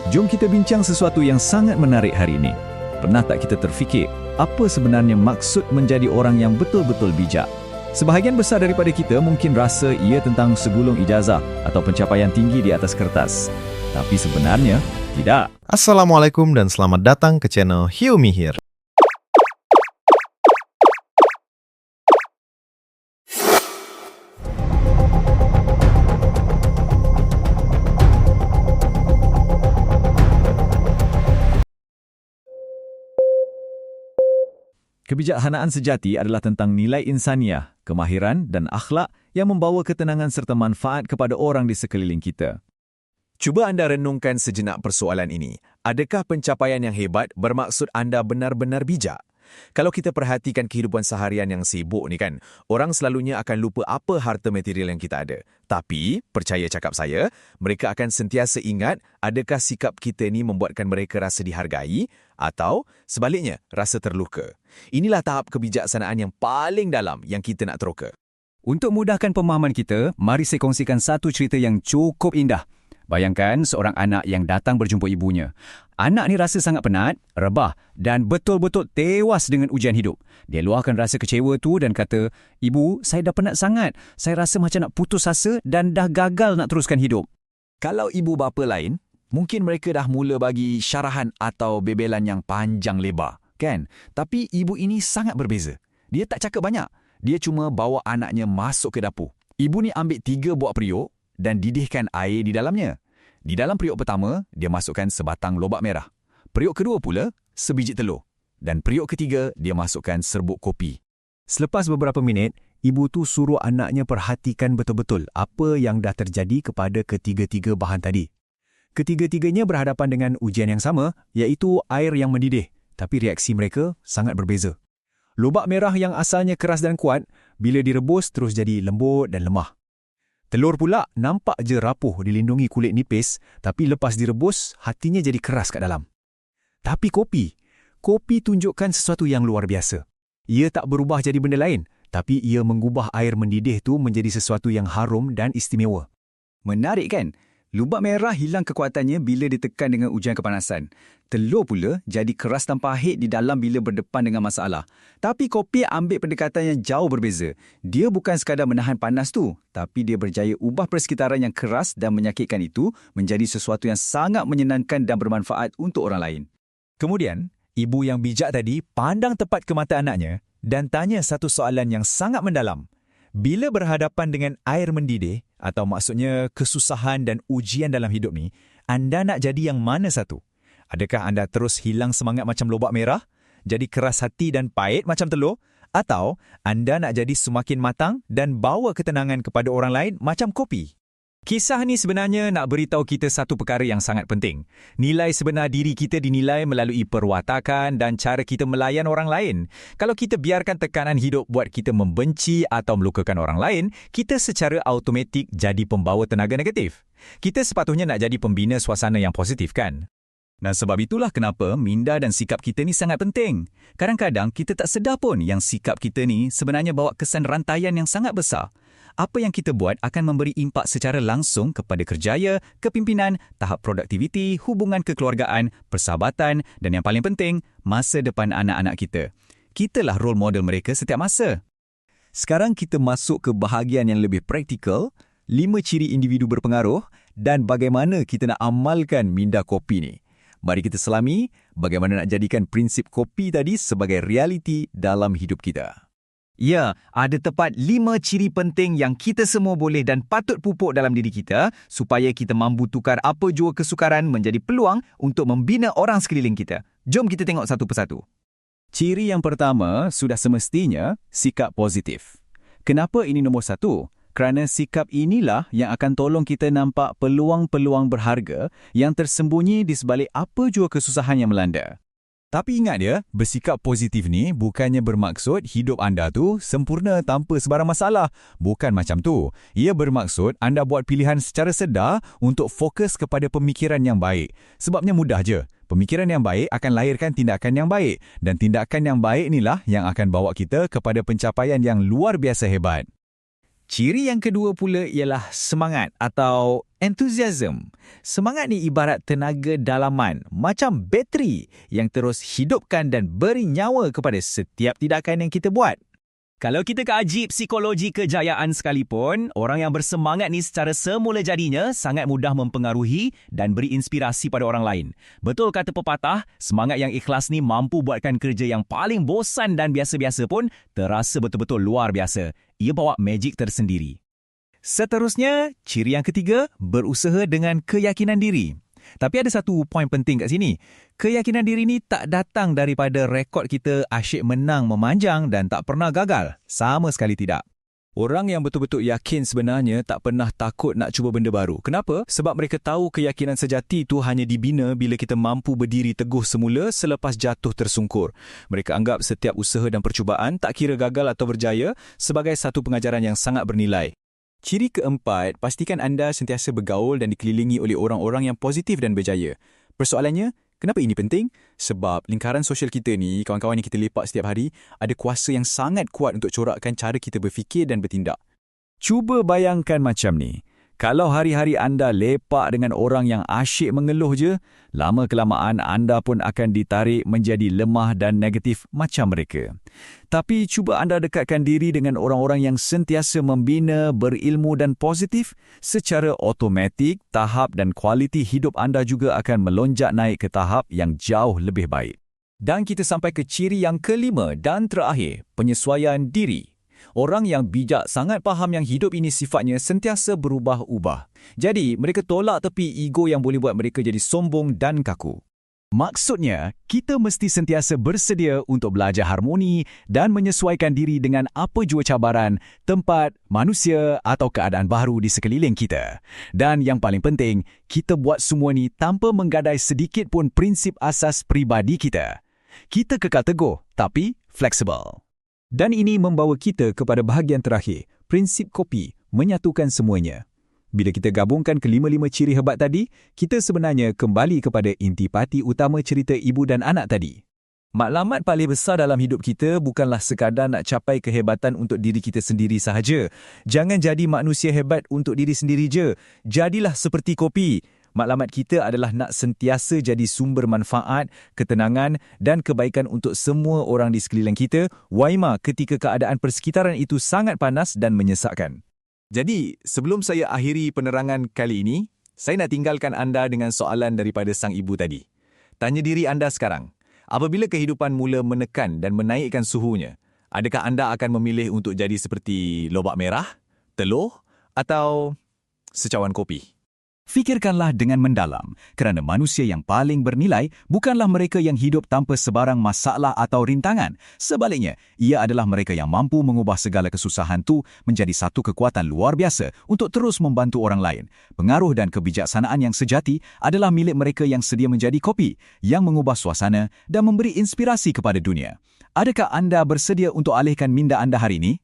Jom kita bincang sesuatu yang sangat menarik hari ini. Pernah tak kita terfikir, apa sebenarnya maksud menjadi orang yang betul-betul bijak? Sebahagian besar daripada kita mungkin rasa ia tentang segulung ijazah atau pencapaian tinggi di atas kertas. Tapi sebenarnya, tidak. Assalamualaikum dan selamat datang ke channel Hilmi Here. Kebijaksanaan sejati adalah tentang nilai insaniah, kemahiran dan akhlak yang membawa ketenangan serta manfaat kepada orang di sekeliling kita. Cuba anda renungkan sejenak persoalan ini. Adakah pencapaian yang hebat bermaksud anda benar-benar bijak? Kalau kita perhatikan kehidupan seharian yang sibuk ni kan, orang selalunya akan lupa apa harta material yang kita ada. Tapi, percaya cakap saya, mereka akan sentiasa ingat adakah sikap kita ni membuatkan mereka rasa dihargai atau sebaliknya, rasa terluka. Inilah tahap kebijaksanaan yang paling dalam yang kita nak teroka. Untuk mudahkan pemahaman kita, mari saya kongsikan satu cerita yang cukup indah. Bayangkan seorang anak yang datang berjumpa ibunya. Anak ni rasa sangat penat, rebah dan betul-betul tewas dengan ujian hidup. Dia luahkan rasa kecewa tu dan kata, "Ibu, saya dah penat sangat. Saya rasa macam nak putus asa dan dah gagal nak teruskan hidup." Kalau ibu bapa lain, mungkin mereka dah mula bagi syarahan atau bebelan yang panjang lebar, kan? Tapi ibu ini sangat berbeza. Dia tak cakap banyak. Dia cuma bawa anaknya masuk ke dapur. Ibu ni ambil 3 buah periuk dan didihkan air di dalamnya. Di dalam periuk pertama, dia masukkan sebatang lobak merah. Periuk kedua pula, sebiji telur. Dan periuk ketiga, dia masukkan serbuk kopi. Selepas beberapa minit, ibu tu suruh anaknya perhatikan betul-betul apa yang dah terjadi kepada ketiga-tiga bahan tadi. Ketiga-tiganya berhadapan dengan ujian yang sama, iaitu air yang mendidih. Tapi reaksi mereka sangat berbeza. Lobak merah yang asalnya keras dan kuat, bila direbus terus jadi lembut dan lemah. Telur pula nampak je rapuh dilindungi kulit nipis, tapi lepas direbus, hatinya jadi keras kat dalam. Tapi kopi tunjukkan sesuatu yang luar biasa. Ia tak berubah jadi benda lain, tapi ia mengubah air mendidih tu menjadi sesuatu yang harum dan istimewa. Menarik kan? Lubak merah hilang kekuatannya bila ditekan dengan ujian kepanasan. Telur pula jadi keras dan pahit di dalam bila berdepan dengan masalah. Tapi kopi ambil pendekatan yang jauh berbeza. Dia bukan sekadar menahan panas tu, tapi dia berjaya ubah persekitaran yang keras dan menyakitkan itu menjadi sesuatu yang sangat menyenangkan dan bermanfaat untuk orang lain. Kemudian, ibu yang bijak tadi pandang tepat ke mata anaknya dan tanya satu soalan yang sangat mendalam. Bila berhadapan dengan air mendidih, atau maksudnya kesusahan dan ujian dalam hidup ni, anda nak jadi yang mana satu? Adakah anda terus hilang semangat macam lobak merah? Jadi keras hati dan pahit macam telur? Atau anda nak jadi semakin matang dan bawa ketenangan kepada orang lain macam kopi? Kisah ni sebenarnya nak beritahu kita satu perkara yang sangat penting. Nilai sebenar diri kita dinilai melalui perwatakan dan cara kita melayan orang lain. Kalau kita biarkan tekanan hidup buat kita membenci atau melukakan orang lain, kita secara automatik jadi pembawa tenaga negatif. Kita sepatutnya nak jadi pembina suasana yang positif, kan? Dan sebab itulah kenapa minda dan sikap kita ni sangat penting. Kadang-kadang kita tak sedar pun yang sikap kita ni sebenarnya bawa kesan rantaian yang sangat besar. Apa yang kita buat akan memberi impak secara langsung kepada kerjaya, kepimpinan, tahap produktiviti, hubungan kekeluargaan, persahabatan dan yang paling penting, masa depan anak-anak kita. Kitalah role model mereka setiap masa. Sekarang kita masuk ke bahagian yang lebih praktikal, 5 ciri individu berpengaruh dan bagaimana kita nak amalkan minda kopi ni. Mari kita selami bagaimana nak jadikan prinsip kopi tadi sebagai realiti dalam hidup kita. Ya, ada tepat 5 ciri penting yang kita semua boleh dan patut pupuk dalam diri kita supaya kita mampu tukar apa jua kesukaran menjadi peluang untuk membina orang sekeliling kita. Jom kita tengok satu persatu. Ciri yang pertama sudah semestinya sikap positif. Kenapa ini nombor 1? Kerana sikap inilah yang akan tolong kita nampak peluang-peluang berharga yang tersembunyi di sebalik apa jua kesusahan yang melanda. Tapi ingat ya, bersikap positif ni bukannya bermaksud hidup anda tu sempurna tanpa sebarang masalah. Bukan macam tu. Ia bermaksud anda buat pilihan secara sedar untuk fokus kepada pemikiran yang baik. Sebabnya mudah je. Pemikiran yang baik akan lahirkan tindakan yang baik. Dan tindakan yang baik inilah yang akan bawa kita kepada pencapaian yang luar biasa hebat. Ciri yang kedua pula ialah semangat atau Enthusiasm. Semangat ni ibarat tenaga dalaman, macam bateri yang terus hidupkan dan beri nyawa kepada setiap tindakan yang kita buat. Kalau kita kaji psikologi kejayaan sekalipun, orang yang bersemangat ni secara semula jadinya sangat mudah mempengaruhi dan beri inspirasi pada orang lain. Betul kata pepatah, semangat yang ikhlas ni mampu buatkan kerja yang paling bosan dan biasa-biasa pun terasa betul-betul luar biasa. Ia bawa magic tersendiri. Seterusnya, ciri yang ketiga, berusaha dengan keyakinan diri. Tapi ada satu poin penting kat sini. Keyakinan diri ni tak datang daripada rekod kita asyik menang memanjang dan tak pernah gagal. Sama sekali tidak. Orang yang betul-betul yakin sebenarnya tak pernah takut nak cuba benda baru. Kenapa? Sebab mereka tahu keyakinan sejati itu hanya dibina bila kita mampu berdiri teguh semula selepas jatuh tersungkur. Mereka anggap setiap usaha dan percubaan, tak kira gagal atau berjaya, sebagai satu pengajaran yang sangat bernilai. Ciri keempat, pastikan anda sentiasa bergaul dan dikelilingi oleh orang-orang yang positif dan berjaya. Persoalannya, kenapa ini penting? Sebab lingkaran sosial kita ni, kawan-kawan yang kita lepak setiap hari, ada kuasa yang sangat kuat untuk corakkan cara kita berfikir dan bertindak. Cuba bayangkan macam ni. Kalau hari-hari anda lepak dengan orang yang asyik mengeluh je, lama-kelamaan anda pun akan ditarik menjadi lemah dan negatif macam mereka. Tapi cuba anda dekatkan diri dengan orang-orang yang sentiasa membina, berilmu dan positif, secara automatik, tahap dan kualiti hidup anda juga akan melonjak naik ke tahap yang jauh lebih baik. Dan kita sampai ke ciri yang kelima dan terakhir, penyesuaian diri. Orang yang bijak sangat faham yang hidup ini sifatnya sentiasa berubah-ubah. Jadi, mereka tolak tepi ego yang boleh buat mereka jadi sombong dan kaku. Maksudnya, kita mesti sentiasa bersedia untuk belajar harmoni dan menyesuaikan diri dengan apa jua cabaran, tempat, manusia atau keadaan baru di sekeliling kita. Dan yang paling penting, kita buat semua ni tanpa menggadai sedikit pun prinsip asas peribadi kita. Kita kekal teguh, tapi fleksibel. Dan ini membawa kita kepada bahagian terakhir, prinsip kopi, menyatukan semuanya. Bila kita gabungkan kelima-lima ciri hebat tadi, kita sebenarnya kembali kepada intipati utama cerita ibu dan anak tadi. Matlamat paling besar dalam hidup kita bukanlah sekadar nak capai kehebatan untuk diri kita sendiri sahaja. Jangan jadi manusia hebat untuk diri sendiri je. Jadilah seperti kopi. Matlamat kita adalah nak sentiasa jadi sumber manfaat, ketenangan dan kebaikan untuk semua orang di sekeliling kita, waima ketika keadaan persekitaran itu sangat panas dan menyesakkan. Jadi, sebelum saya akhiri penerangan kali ini, saya nak tinggalkan anda dengan soalan daripada sang ibu tadi. Tanya diri anda sekarang, apabila kehidupan mula menekan dan menaikkan suhunya, adakah anda akan memilih untuk jadi seperti lobak merah, telur atau secawan kopi? Fikirkanlah dengan mendalam, kerana manusia yang paling bernilai bukanlah mereka yang hidup tanpa sebarang masalah atau rintangan. Sebaliknya, ia adalah mereka yang mampu mengubah segala kesusahan tu menjadi satu kekuatan luar biasa untuk terus membantu orang lain. Pengaruh dan kebijaksanaan yang sejati adalah milik mereka yang sedia menjadi kopi, yang mengubah suasana dan memberi inspirasi kepada dunia. Adakah anda bersedia untuk alihkan minda anda hari ini?